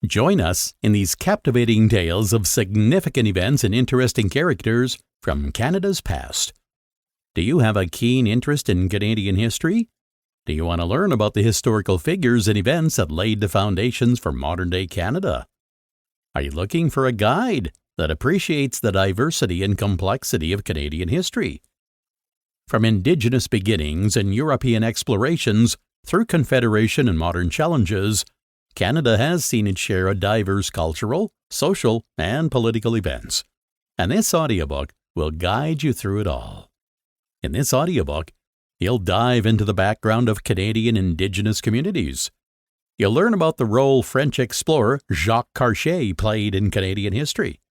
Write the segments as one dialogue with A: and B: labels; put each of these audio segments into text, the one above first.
A: Join us in these captivating tales of significant events and interesting characters from Canada's past. Do you have a keen interest in Canadian history? Do you want to learn about the historical figures and events that laid the foundations for modern-day Canada? Are you looking for a guide that appreciates the diversity and complexity of Canadian history? From Indigenous beginnings and European explorations through Confederation and modern challenges, Canada has seen its share of diverse cultural, social, and political events, and this audiobook will guide you through it all. In this audiobook, you'll dive into the background of Canadian Indigenous communities. You'll learn about the role French explorer Jacques Cartier played in Canadian history.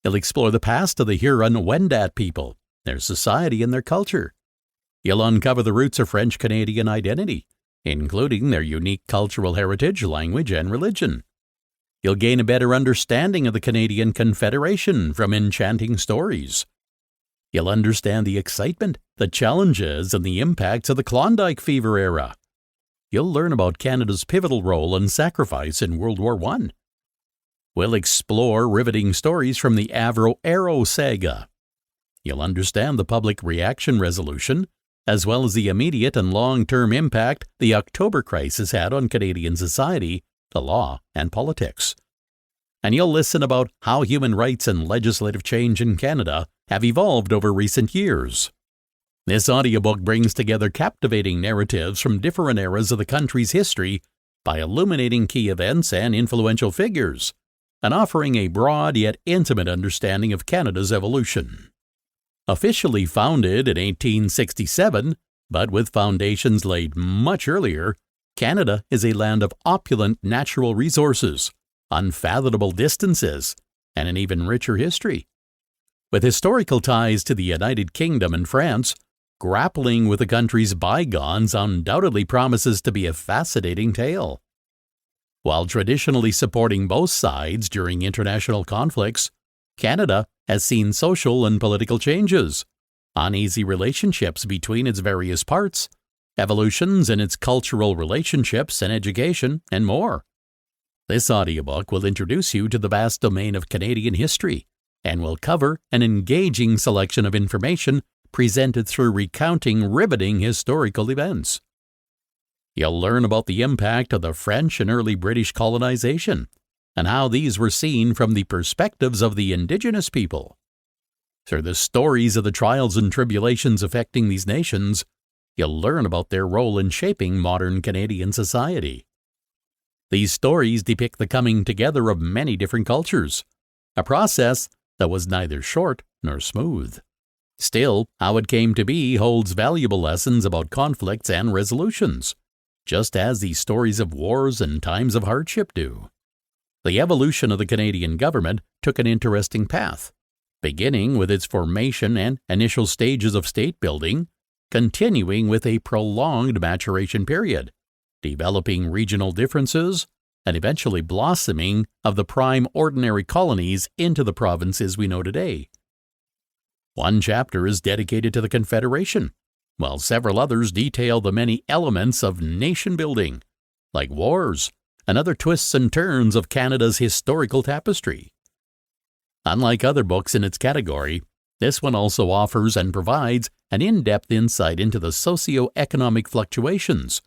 A: You'll explore the past of the Huron-Wendat people, their society and their culture. You'll uncover the roots of French-Canadian identity, including their unique cultural heritage, language, and religion. You'll gain a better understanding of the Canadian Confederation from enchanting stories. You'll understand the excitement, the challenges, and the impacts of the Klondike Fever era. You'll learn about Canada's pivotal role and sacrifice in World War I. We'll explore riveting stories from the Avro-Arrow saga. You'll understand the public reaction resolution, as well as the immediate and long-term impact the October crisis had on Canadian society, the law, and politics. And you'll listen about how human rights and legislative change in Canada have evolved over recent years. This audiobook brings together captivating narratives from different eras of the country's history by illuminating key events and influential figures, and offering a broad yet intimate understanding of Canada's evolution. Officially founded in 1867, but with foundations laid much earlier, Canada is a land of opulent natural resources, unfathomable distances, and an even richer history. With historical ties to the United Kingdom and France, grappling with the country's bygones undoubtedly promises to be a fascinating tale. While traditionally supporting both sides during international conflicts, Canada has seen social and political changes, uneasy relationships between its various parts, evolutions in its cultural relationships and education, and more. This audiobook will introduce you to the vast domain of Canadian history and will cover an engaging selection of information presented through recounting riveting historical events. You'll learn about the impact of the French and early British colonization, and how these were seen from the perspectives of the Indigenous people. Through the stories of the trials and tribulations affecting these nations, you'll learn about their role in shaping modern Canadian society. These stories depict the coming together of many different cultures, a process that was neither short nor smooth. Still, how it came to be holds valuable lessons about conflicts and resolutions, just as these stories of wars and times of hardship do. The evolution of the Canadian government took an interesting path, beginning with its formation and initial stages of state building, continuing with a prolonged maturation period, developing regional differences, and eventually blossoming of the prime ordinary colonies into the provinces we know today. One chapter is dedicated to the Confederation, while several others detail the many elements of nation building, like wars, and other twists and turns of Canada's historical tapestry. Unlike other books in its category, this one also offers and provides an in-depth insight into the socio-economic fluctuations,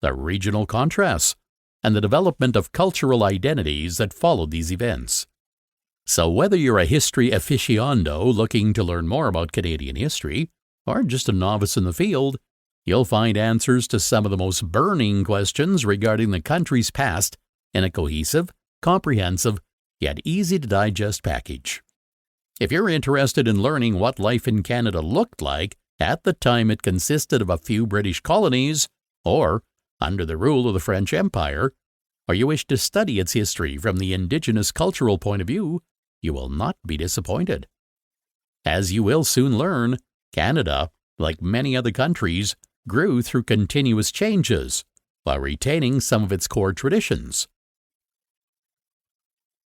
A: the regional contrasts, and the development of cultural identities that followed these events. So whether you're a history aficionado looking to learn more about Canadian history, or just a novice in the field, you'll find answers to some of the most burning questions regarding the country's past in a cohesive, comprehensive, yet easy-to-digest package. If you're interested in learning what life in Canada looked like at the time it consisted of a few British colonies, or under the rule of the French Empire, or you wish to study its history from the Indigenous cultural point of view, you will not be disappointed. As you will soon learn, Canada, like many other countries, grew through continuous changes while retaining some of its core traditions.